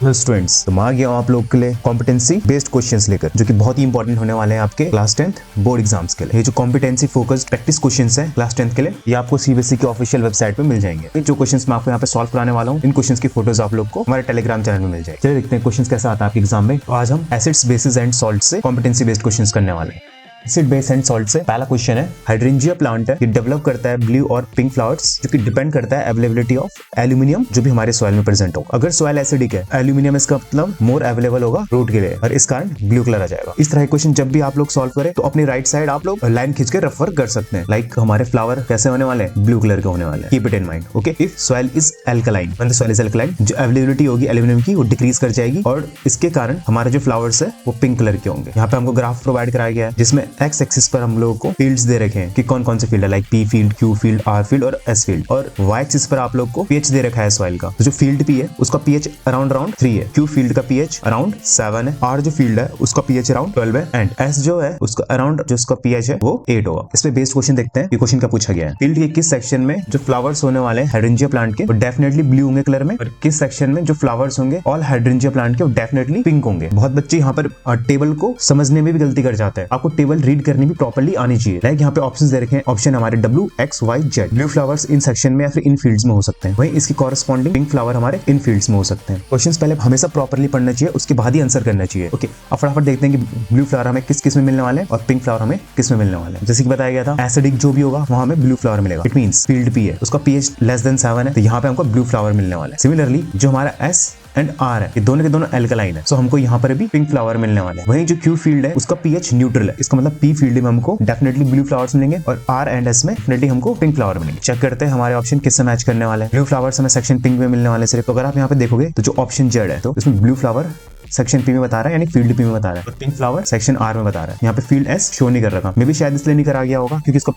Hello students, तो मैं आ गया हूँ आप लोग के लिए कॉम्पिटेंसी बेस्ड क्वेश्चंस लेकर, जो कि बहुत ही इंपॉर्टेंट होने वाले हैं आपके क्लास 10th बोर्ड एग्जाम्स के लिए। ये जो कॉम्पिटेंसी फोकस्ड प्रैक्टिस क्वेश्चंस हैं क्लास 10th के लिए, ये आपको सीबीएसई के ऑफिशियल वेबसाइट पे मिल जाएंगे। जो क्वेश्चंस मैं आपको यहाँ पे सॉल्व कराने वाला हूँ, इन क्वेश्चंस की फोटोज आप लोग को हमारे टेलीग्राम चैनल में मिल जाएगी। चलिए देखते हैं क्वेश्चंस कैसा आता है आपके एग्जाम में। तो आज हम एसिड्स, बेसिस एंड सॉल्ट से कॉम्पिटेंसी बेस्ड क्वेश्चंस करने वाले हैं। एसिड, बेस एंड सॉल्ट से पहला क्वेश्चन है, हाइड्रेंजिया प्लांट है, ये डेवलप करता है ब्लू और पिंक फ्लावर्स, जो कि डिपेंड करता है अवेलेबिलिटी ऑफ एल्यूमिनियम जो भी हमारे सॉइल में प्रेजेंट हो। अगर सॉइल एसिडिक है, एल्यूमिनियम इसका मतलब मोर अवेलेबल होगा रूट के लिए, और इस कारण ब्लू कलर आ जाएगा। इस तरह क्वेश्चन जब भी आप लोग सॉल्व करें तो अपनी राइट साइड आप लोग लाइन खींच के रेफर कर सकते हैं। लाइक हमारे फ्लावर कैसे होने वाले हैं, ब्लू कलर के होने वाले हैं। Keep it in mind. Okay, if soil is alkaline, when the soil is alkaline, जो अवेलेबिलिटी होगी एल्यूमिनियम की वो डिक्रीज कर जाएगी, और इसके कारण हमारे जो फ्लावर्स है वो पिंक कलर के होंगे। यहाँ पे हमको ग्राफ प्रोवाइड कराया गया है, जिसमें एक्स एक्सिस पर हम लोगों को फील्ड्स दे रखे हैं कि कौन कौन से फील्ड है, like P field, Q field, R field और एस फील्ड, और वाई एक्सिस पर आप लोग को पीएच दे रखा है सॉइल का। तो जो फील्ड पी है उसका पीएच अराउंड 3 है, क्यू फील्ड का पीएच अराउंड 7 है, आर जो फील्ड है उसका पीएच अराउंड 12 है, एंड एस जो है उसका अराउंड जो उसका पीएच है वो 8 होगा। इस पे बेस्ड क्वेश्चन देखते हैं कि क्वेश्चन क्या पूछा गया है। फील्ड के किस सेक्शन में जो फ्लावर्स होने वाले हैं हाइड्रेंजिया प्लांट के वो डेफिनेटली ब्लू होंगे कलर में, और किस सेक्शन में जो फ्लावर्स होंगे ऑल हाइड्रेंजिया प्लांट के वो डेफिनेटली पिंक होंगे। बहुत बच्चे यहाँ पर टेबल को समझने में भी गलती कर जाते हैं। आपको टेबल रीड करनी भी प्रॉपर्ली आनी चाहिए। लाइक यहाँ पे ऑप्शंस दे रखे हैं, ऑप्शन हमारे W, X, Y, Z। Blue flowers in section में या फिर इन फील्ड्स में हो सकते हैं, वहीं इसकी कॉरेस्पॉन्डिंग पिंक फ्लावर हमारे इन फील्ड्स में हो सकते हैं। क्वेश्चंस पहले हमेशा प्रॉपर्ली पढ़ना चाहिए, उसके बाद ही आंसर करना चाहिए। ओके, अब फटाफट देखते हैं कि ब्लू फ्लावर हमें किस किस में मिलने वाले हैं और पिंक फ्लावर हमें किस में मिलने वाले हैं। जैसे कि बताया गया था, एसिडिक जो भी होगा वहां हमें ब्लू फ्लावर मिलेगा। इट मींस फील्ड P है, उसका pH लेस देन 7 है, तो यहाँ पे हमको ब्लू फ्लावर मिलने वाला है। सिमिलरली जो हमारा S एंड R है, ये दोनों के दोनों एल्कलाइन है, सो हमको यहाँ पर भी पिंक फ्लावर मिलने वाले हैं। वहीं जो Q फील्ड है उसका pH न्यूट्रल है, इसका मतलब P फील्ड में हमको डेफिनेटली ब्लू फ्लावर्स मिलेंगे, और R एंड S में डेफिनेटली हमको पिंक फ्लावर मिलेंगे। चेक करते हैं हमारे ऑप्शन किससे मैच करने वाले हैं। ब्लू फ्लावर्स हमें सेक्शन पिंक में मिलने वाले सिर्फ। तो अगर आप यहाँ पे देखोगे तो जो ऑप्शन Z है, तो इसमें ब्लू फ्लावर सेक्शन P में बता रहा है, यानी फील्ड P में बता रहा है, और पिंक फ्लावर सेक्शन R में बता रहा है। यहाँ पे फील्ड S शो नहीं कर रखा, मे भी शायद इसलिए नहीं करा गया होगा क्योंकि इसका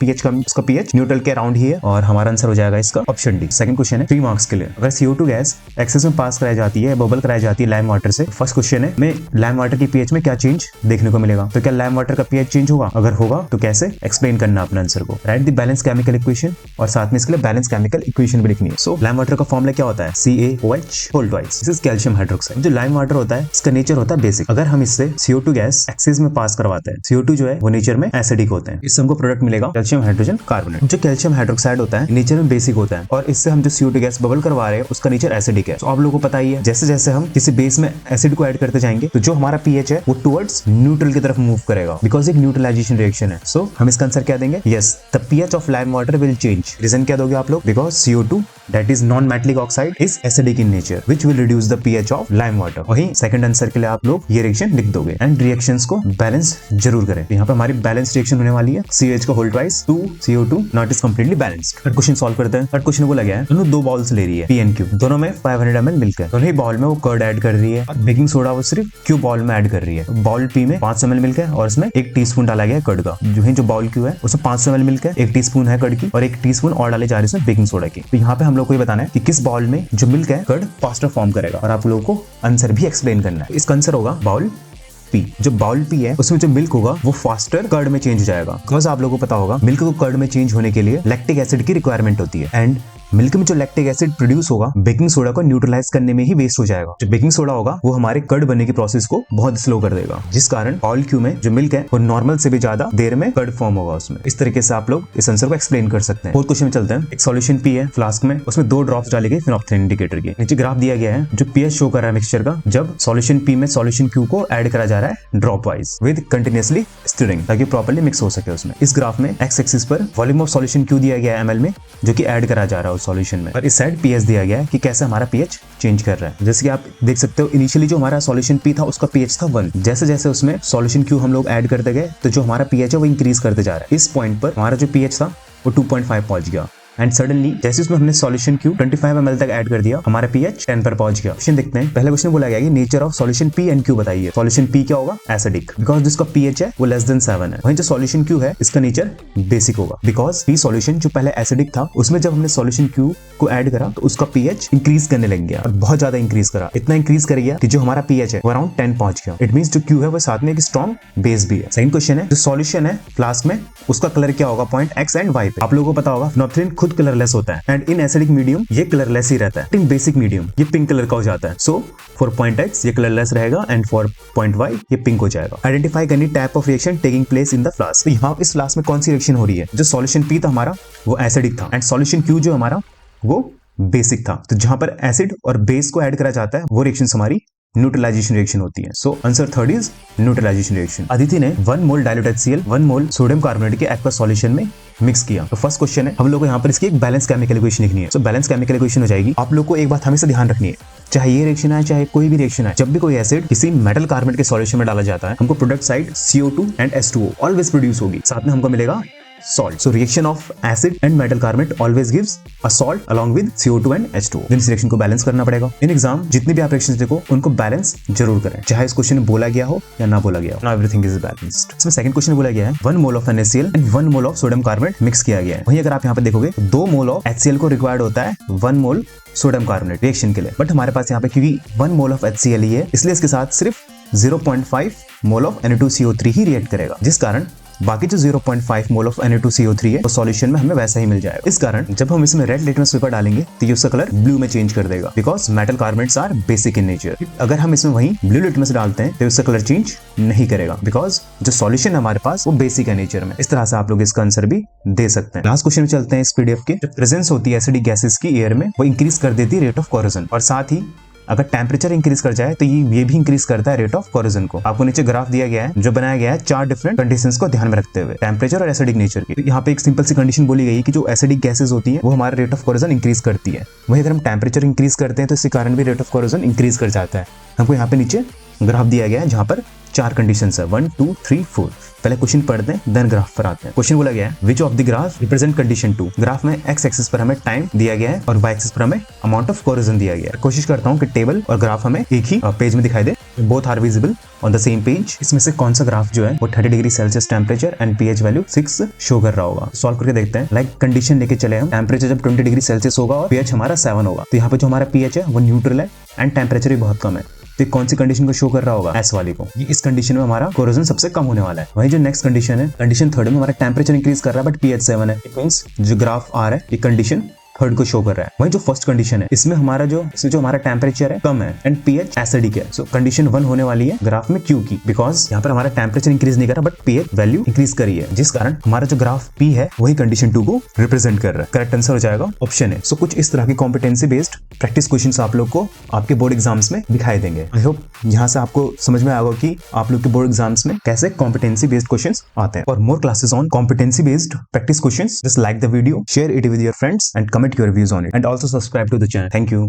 pH न्यूट्रल के अराउंड ही है, और हमारा आंसर हो जाएगा इसका ऑप्शन D। सेकंड क्वेश्चन है 3 मार्क्स के लिए। अगर CO2 गैस एक्सेस में पास कराई जाती है, बबल कराई जाती है लाइम वाटर से, फर्स्ट क्वेश्चन है में लाइम वाटर की pH में क्या चेंज देखने को मिलेगा। तो क्या लाइम वाटर का pH चेंज होगा? अगर होगा तो कैसे, एक्सप्लेन करना अपने आंसर को। Right the balance chemical equation, और साथ में इसके लिए बैलेंस केमिकल इक्वेशन भी लिखनी है। सो लाइम वाटर का फॉर्मूला क्या होता है, CaOH whole twice, this is calcium hydroxide. जो लाइम वाटर होता है इसका नेचर होता है बेसिक। अगर हम इससे CO2 गैस एक्सेस में पास करवाते हैं, CO2 जो है वो नेचर में एसिडिक होते हैं, इससे हमको प्रोडक्ट मिलेगा कैल्शियम हाइड्रोजन कार्बोनेट। जो कैल्शियम हाइड्रोक्साइड होता है नेचर में बेसिक होता है, और इससे हम जो CO2 गैस बबल करवा रहे हैं उसका नेचर एसिडिक है। तो आप लोगों को पता ही है, जैसे जैसे हम किसी बेस में एसिड को ऐड करते जाएंगे तो जो हमारा pH है वो टुवर्ड्स न्यूट्रल की तरफ मूव करेगा, बिकॉज एक न्यूट्रलाइजेशन रिएक्शन है। सो हम इसका आंसर क्या देंगे, yes the pH of lime water will change. Reason क्या दोगे आप लोग, because CO2 that is non-metallic oxide is acidic in nature, which will reduce the pH of lime water। वहीं सेकंड आंसर के लिए आप लोग ये रिएक्शन लिख दोगे, एंड रिएक्शंस को बैलेंस जरूर करें। यहाँ पे हमारी बैलेंस रिएक्शन होने वाली है, CH का whole twice 2 CO2 not is completely balanced. Third question solve करते हैं। थर्ड क्वेश्चन बोला गया है, दोनों 2 बॉल्स ले रही है P and Q, दोनों में 500 ml मिल्क है, दोनों ही बॉल में वो कर्ड ऐड कर रही है, और बेकिंग सोडा वो सिर्फ Q बॉल में ऐड कर रही है। बॉल P में 500 ml मिल्क है, और इसमें 1 टीस्पून डाला गया है कर्ड का। जो बॉल Q है उसमें 500 ml मिल्क है, 1 टीस्पून है कर्ड की, और 1 टीस्पून और डाले जा रहे हैं बेकिंग सोडा की। तो यहाँ पे हम लोग को ये बताना है कि किस बॉल में जो मिल्क है कर्ड फास्टर फॉर्म करेगा, और आप लोगों को आंसर भी एक्सप्लेन करना है। इसका आंसर होगा बाउल P। जो बाउल P है उसमें जो मिल्क होगा वो फास्टर कर्ड में चेंज हो जाएगा, बिकॉज आप लोगों को पता होगा मिल्क को कर्ड में चेंज होने के लिए लैक्टिक एसिड की रिक्वायरमेंट होती है, एंड मिल्क में जो लैक्टिक एसिड प्रोड्यूस होगा बेकिंग सोडा को न्यूट्रलाइज करने में ही वेस्ट हो जाएगा। जो बेकिंग सोडा होगा वो हमारे कर्ड बनने की प्रोसेस को बहुत स्लो कर देगा, जिस कारण बाउल Q में जो मिल्क है वो नॉर्मल से भी ज्यादा देर में कर्ड फॉर्म होगा उसमें। इस तरीके से आप लोग इस आंसर को एक्सप्लेन कर सकते हैं। फोर्थ क्वेश्चन में चलते हैं। एक सॉल्यूशन P है फ्लास्क में, उसमें 2 ड्रॉप्स डाले गए फिनोप्थेन इंडिकेटर के। नीचे ग्राफ दिया गया है जो pH शो कर रहा है मिक्सचर का, जब सॉल्यूशन P में सॉल्यूशन Q को ऐड करा जा रहा है drop wise with continuously stirring, ताकि प्रॉपर्ली मिक्स हो सके उसमें। इस ग्राफ में एक्स एक्सिस पर वॉल्यूम ऑफ सॉल्यूशन Q दिया गया है ml में, जो कि ऐड करा जा रहा है उस सॉल्यूशन में, और इस साइड pH दिया गया है कि कैसे हमारा pH चेंज कर रहा है। जैसे कि आप देख सकते हो इनिशियली जो हमारा सॉल्यूशन P था उसका pH था 1, जैसे जैसे उसमें सॉल्यूशन Q हम लोग ऐड करते गए तो जो हमारा pH है वो इंक्रीज करते जा रहा है। इस पॉइंट पर हमारा जो pH था वो 2.5 पहुंच गया, एंड सडनली जैसे उसमें हमने सॉल्यूशन Q 25 ml तक ऐड कर दिया, हमारा pH 10 पर पहुंच गया। क्वेश्चन देखते हैं। पहले क्वेश्चन बोला गया कि nature of solution P and Q बताइए। सॉल्यूशन P क्या होगा, एसिडिक, बिकॉज जिसका pH है वो लेस देन 7 है। वहीं जो सॉल्यूशन Q है इसका नेचर बेसिक होगा, बिकॉज P सॉल्यूशन जो पहले एसिडिक था उसमें जब हमने सॉल्यूशन Q को ऐड करा तो उसका pH इंक्रीज करने लग गया, और बहुत ज्यादा इंक्रीज करा, इतना इंक्रीज कर गया कि जो हमारा pH है वो अराउंड 10 पहुंच गया। इट मींस जो Q है वो साथ में एक स्ट्रॉन्ग बेस भी है। सेकंड क्वेश्चन है, जो सॉल्यूशन है फ्लास्क में उसका कलर क्या होगा पॉइंट X एंड Y पे। आप लोगों को पता होगा फिनोप्थेलिन खुद कलरलेस होता है, एंड इन एसिडिक मीडियम ये कलरलेस ही रहता है। इन बेसिक मीडियम ये पिंक कलर का हो जाता है। सो फॉर पॉइंट एक्स ये कलरलेस रहेगा एंड फॉर पॉइंट वाई ये पिंक हो जाएगा। आइडेंटिफाई करनी type of reaction taking place in the flask. तो यहाँ इस फ्लास्क में कौन सी रिएक्शन हो रही है? जो सॉल्यूशन पी था हमारा वो एसिडिक था, एंड सॉल्यूशन क्यू जो हमारा वो बेसिक था। तो जहां पर एसिड और बेस को ऐड करा जाता है वो रिएक्शन हमारी न्यूट्रलाइजेशन रिएक्शन होती है। So answer third is neutralisation reaction. Aditi ने 1 mole dilute HCl 1 mole sodium carbonate के एक्वा सॉल्यूशन में मिक्स किया। तो फर्स्ट क्वेश्चन है, हम लोग को यहाँ पर इसकी एक बैलेंस केमिकल इक्वेशन लिखनी है। सो बैलेंस केमिकल इक्वेशन हो जाएगी। आप लोग को एक बात हमेशा ध्यान रखनी है, चाहे ये रिएक्शन है चाहे कोई भी रिएक्शन है, जब भी कोई एसिड किसी मेटल कार्बोनेट के सॉल्यूशन में डाला जाता है हमको product side CO2 and H2O always produce होगी, साथ में हमको मिलेगा salt. So reaction of acid and metal carbonate always gives a salt along with CO2 and H2O. then इस रिएक्शन को बैलेंस करना पड़ेगा। इन एग्जाम जितनी भी आप रिएक्शंस देखो उनको बैलेंस जरूर करें, चाहे इस क्वेश्चन में बोला गया हो या ना बोला गया हो। Now everything is balanced. इसमें सेकंड क्वेश्चन में बोला गया है 1 mole of NaCl and 1 mole of sodium carbonate mix किया गया है। वहीं अगर आप यहाँ पे देखोगे 2 मोल ऑफ HCl को रिक्वायर्ड होता है 1 मोल सोडियम कार्बोनेट रिएक्शन के लिए, बट हमारे पास यहाँ पे क्योंकि 1 मोल ऑफ HCl ही है इसलिए इसके साथ सिर्फ 0.5 mole of Na2CO3 he react करेगा, जिस कारण बाकी जो 0.5 मोल ऑफ Na2CO3 है वो सॉल्यूशन में हमें वैसा ही मिल जाएगा। इस कारण जब हम इसमें रेड लिटमस पेपर डालेंगे तो ये उसका कलर ब्लू में चेंज कर देगा, because metal carbonates are basic in nature. अगर हम इसमें वही ब्लू लिटमस डालते हैं तो उसका कलर चेंज नहीं करेगा, बिकॉज जो सॉल्यूशन है हमारे पास वो बेसिक है नेचर में। इस तरह से आप लोग इसका आंसर भी दे सकते हैं। लास्ट क्वेश्चन में चलते हैं इस PDF के। जब प्रेजेंस होती है एसिडिक गैसेस की एयर में वो इंक्रीज कर देती है रेट ऑफ कोरोजन, और साथ ही अगर टेम्परेचर इंक्रीज कर जाए तो ये भी इंक्रीज करता है रेट ऑफ कोरोजन को। आपको नीचे ग्राफ दिया गया है जो बनाया गया है 4 डिफरेंट कंडीशंस को ध्यान में रखते हुए, टेम्परेचर और एसिडिक नेचर की। यहाँ पे एक सिंपल सी कंडीशन बोली गई है कि जो एसिडिक गैसेस होती है वो हमारा रेट ऑफ कोरोजन इंक्रीज करती है। वही अगर हम टेम्परेचर इंक्रीज करते हैं तो इसके कारण भी रेट ऑफ कोरोजन इंक्रीज कर जाता है। हमको यहाँ पे नीचे ग्राफ दिया गया है जहां पर 4 कंडीशंस है 1 2 3 4। पहले क्वेश्चन पढ़ते हैं देन ग्राफ पर आते हैं। क्वेश्चन बोला गया है which of the graph represent condition 2। Graph में x एक्सिस पर हमें टाइम दिया गया है और y एक्सिस पर हमें अमाउंट ऑफ कोरोजन दिया गया है। कोशिश करता हूं कि टेबल और ग्राफ हमें एक ही पेज में दिखाई दे, both are visible on the same page. इसमें से कौन सा ग्राफ जो है वो 30 degree Celsius temperature and pH value 6 show कर रहा होगा। सॉल्व करके देखते हैं। लाइक कंडीशन लेके चले हम, टेम्परेचर जब 20 डिग्री सेल्सियस होगा और pH हमारा 7 होगा, तो यहाँ पे जो हमारा pH है वो न्यूट्रल है एंड टेम्परेचर भी बहुत कम है। तो कौन सी कंडीशन को शो कर रहा होगा? S वाली को। ये इस कंडीशन में हमारा कोरोजन सबसे कम होने वाला है। वही जो नेक्स्ट कंडीशन है, कंडीशन थर्ड में हमारा टेम्परेचर इंक्रीज कर रहा है बट pH 7 है। इट मींस जो ग्राफ आ रहा है ये कंडीशन थर्ड को शो कर रहा है। वही जो फर्स्ट कंडीशन है इसमें जो हमारा टेम्परेचर है कम है एंड pH एसिडिक है। सो कंडीशन 1 होने वाली है ग्राफ में Q की, बिकॉज यहाँ पर हमारा टेम्परेचर इंक्रीज नहीं कर रहा बट pH वैल्यू इंक्रीज करी है, जिस कारण हमारा जो ग्राफ P है वही कंडीशन 2 को रिप्रेजेंट कर रहा है। करेक्ट आंसर हो जाएगा ऑप्शन है। सो कुछ इस तरह की कॉम्पिटेंसी बेस्ड प्रैक्टिस क्वेश्चंस आप लोग को आपके बोर्ड एग्जाम्स में दिखाई देंगे। आई होप यहाँ से आपको समझ में आएगा कि आप लोग के बोर्ड एग्जाम्स में कैसे कॉम्पिटेंसी बेस्ड क्वेश्चंस आते हैं। For more classes on competency based practice questions, just like the video, share it with your friends and comment your views on it, and also subscribe to the channel. Thank you.